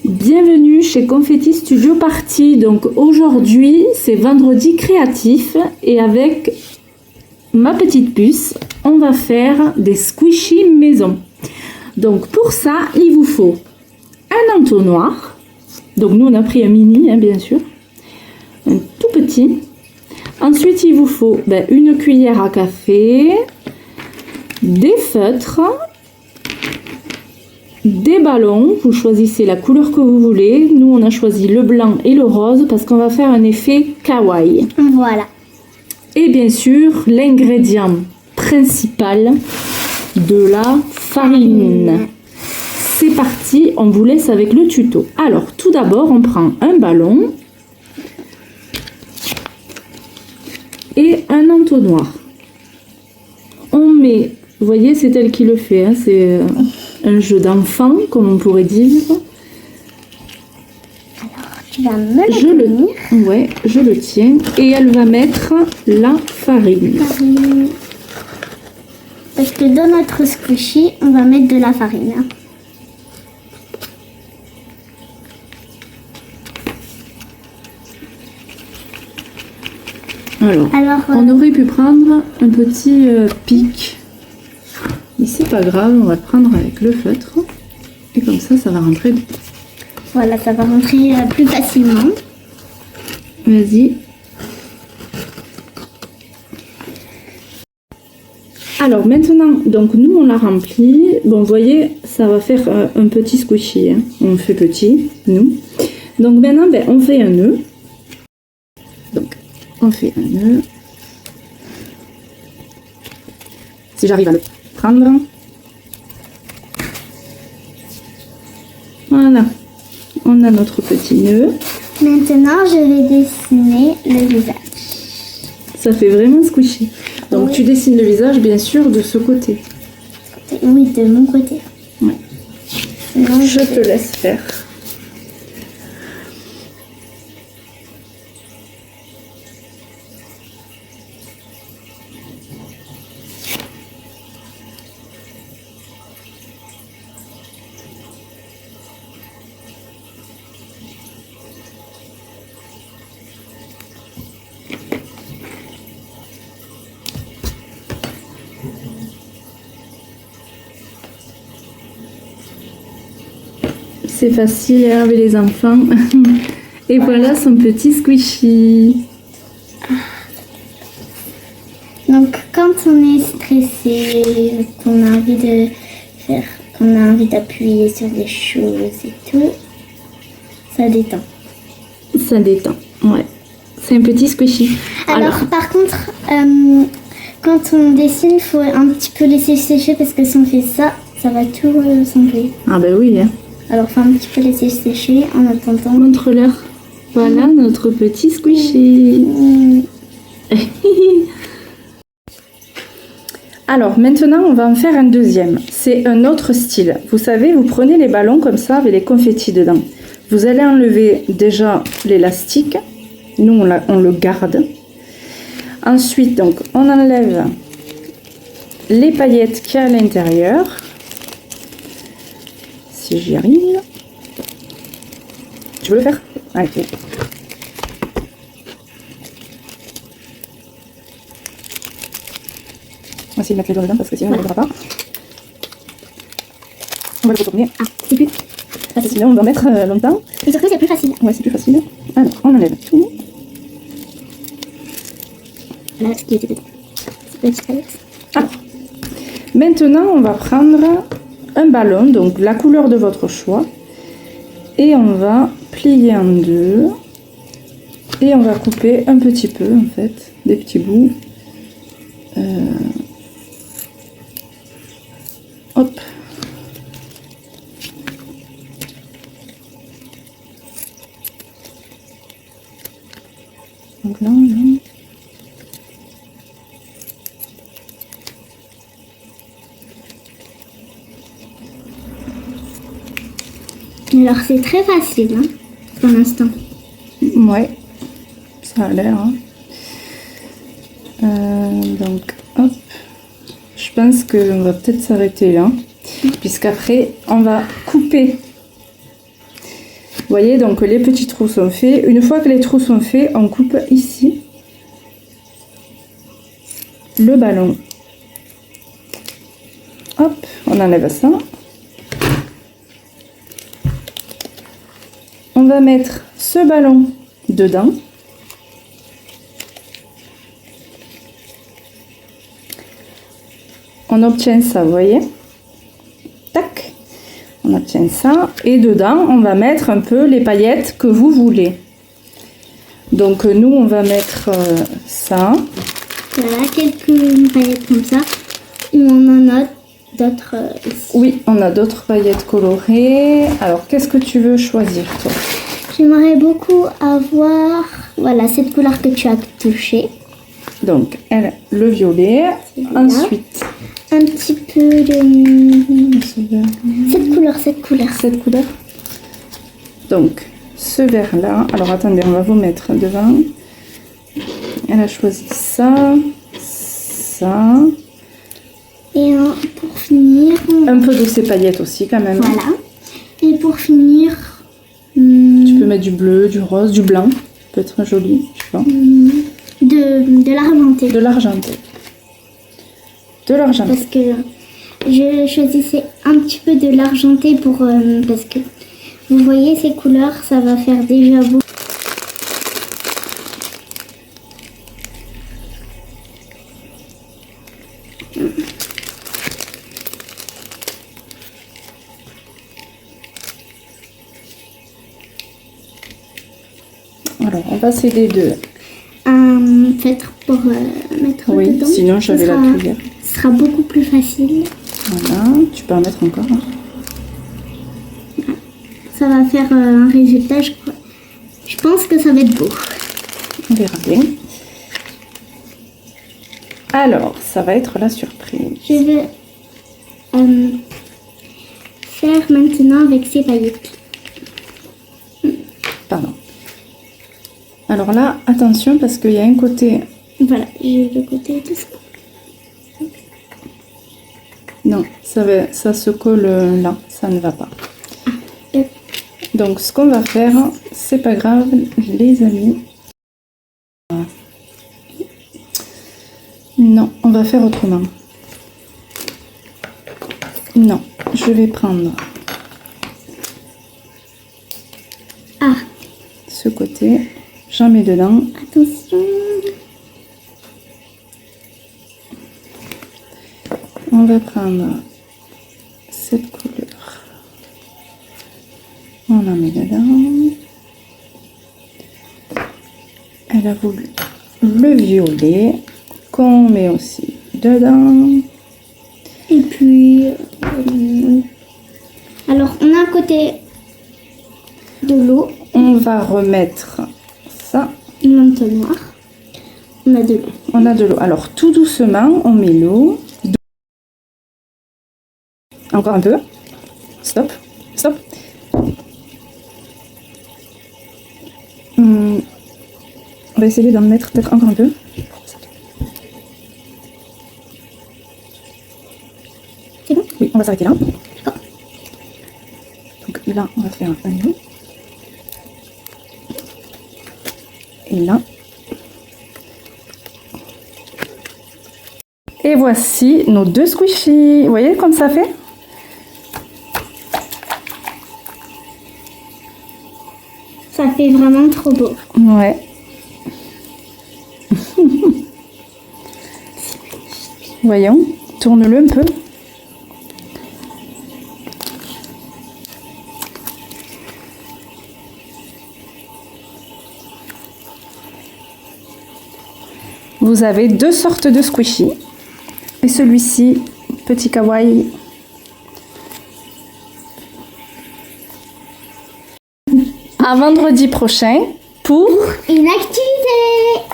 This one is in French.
Bienvenue chez Confetti Studio Party. Donc aujourd'hui, c'est vendredi créatif et avec ma petite puce, on va faire des squishies maison. Donc pour ça, il vous faut un entonnoir. Donc nous, on a pris un mini, hein, bien sûr. Un tout petit. Ensuite, il vous faut une cuillère à café, des feutres, des ballons. Vous choisissez la couleur que vous voulez. Nous, on a choisi le blanc et le rose parce qu'on va faire un effet kawaii. Voilà. Et bien sûr, l'ingrédient principal de la farine. C'est parti, on vous laisse avec le tuto. Alors, tout d'abord, on prend un ballon et un entonnoir. On met, vous voyez, c'est elle qui le fait, hein, c'est un jeu d'enfant, comme on pourrait dire. Alors, tu vas me le tenir. Ouais, je le tiens. Et elle va mettre la farine. Parce que dans notre squishy, on va mettre de la farine. Alors, on aurait pu prendre un petit pic. Mais c'est pas grave, on va le prendre avec le feutre. Et comme ça, ça va rentrer. Voilà, ça va rentrer plus facilement. Vas-y. Alors maintenant, donc nous on l'a rempli. Bon, vous voyez, ça va faire un petit squishy. Hein. On fait petit, nous. Donc maintenant, on fait un nœud. Donc, on fait un nœud. Si j'arrive à le prendre. Voilà. On a notre petit nœud. Maintenant, je vais dessiner le visage. Ça fait vraiment squishy. Donc oui. Tu dessines le visage, bien sûr, de ce côté. Oui, de mon côté. Ouais. Sinon, je te laisse faire. C'est facile avec les enfants. Et voilà son petit squishy. Donc quand on est stressé, qu'on a envie de faire, qu'on a envie d'appuyer sur des choses et tout, ça détend. Ça détend, ouais. C'est un petit squishy. Alors par contre, quand on dessine, il faut un petit peu laisser sécher parce que si on fait ça, ça va tout s'enlever. Ah ben oui. Hein. Alors faut un petit peu laisser sécher en attendant. Montre-leur. Voilà notre petit squishy. Alors maintenant on va en faire un deuxième. C'est un autre style. Vous savez, vous prenez les ballons comme ça avec les confettis dedans. Vous allez enlever déjà l'élastique. Nous on le garde. Ensuite donc on enlève les paillettes qu'il y a à l'intérieur. Si j'y arrive. Tu veux le faire? Allez. On va essayer de mettre les doigts dedans parce que sinon on ne le verra pas. On va le retourner. Ah, c'est plus. Parce que sinon on doit mettre longtemps. Et surtout c'est plus facile. Ouais, c'est plus facile. Alors, on enlève tout. Là, ce qui était petit. Alors, maintenant on va prendre un ballon, donc la couleur de votre choix. Et on va plier en deux. Et on va couper un petit peu, en fait, des petits bouts. Hop. Donc là, Alors c'est très facile hein, pour l'instant. Ouais, ça a l'air. Hein. Donc, hop. Je pense qu'on va peut-être s'arrêter là. Puisqu'après, on va couper Vous voyez, donc les petits trous sont faits. Une fois que les trous sont faits, on coupe ici le ballon. Hop, on enlève ça. On va mettre ce ballon dedans. On obtient ça, vous voyez? Tac, on obtient ça. Et dedans, on va mettre un peu les paillettes que vous voulez. Donc nous, on va mettre ça. Voilà, quelques paillettes comme ça. Et on en a d'autres ici. Oui, on a d'autres paillettes colorées. Alors, qu'est-ce que tu veux choisir, toi? J'aimerais beaucoup avoir, voilà, cette couleur que tu as touchée. Donc, elle, le violet. Celui-là. Ensuite, Un petit peu de... Cette couleur. cette couleur. Donc, ce vert-là. Alors, attendez, on va vous mettre devant. Elle a choisi ça, ça. Et pour finir... Un peu de ces paillettes aussi, quand même. Voilà. Et pour finir... Tu peux mettre du bleu, du rose, du blanc. Ça peut être joli, je sais pas. de l'argenté. De l'argenté. De l'argenté. Parce que je choisissais un petit peu de l'argenté pour... parce que vous voyez ces couleurs, ça va faire déjà beau. Alors, on va s'aider de... Un feutre pour mettre Oui, dedans. sinon Ce j'avais la sera- cuillère. Ce sera beaucoup plus facile. Voilà, tu peux en mettre encore. Hein. Ça va faire un résultat, je crois. Je pense que ça va être beau. On verra bien. Alors, ça va être la surprise. Je vais faire maintenant avec ces paillettes. Pardon. Alors là, attention parce qu'il y a un côté... Voilà, j'ai le côté de ça. Non, ça se colle là, ça ne va pas. Et Donc, ce qu'on va faire, c'est pas grave, les amis. Non, on va faire autrement. Non, je vais prendre Ah, ce côté, j'en mets dedans. attention. On va prendre cette couleur. On en met dedans. Elle a voulu le violet qu'on met aussi dedans. Et puis, alors on a un côté de l'eau, On va remettre ça. une entonnoir. On a de l'eau. On a de l'eau. Alors tout doucement, on met l'eau. Encore un peu. Stop. Stop. On va essayer d'en mettre peut-être encore un peu. C'est bon? Oui, on va s'arrêter là. D'accord. Donc là, on va faire un nœud. Et là. Et voici nos deux squishies. Vous voyez comme ça fait? Ça fait vraiment trop beau. Ouais. Voyons, tourne-le un peu. Vous avez deux sortes de squishies. Et celui-ci, petit kawaii. À vendredi prochain pour Une activité!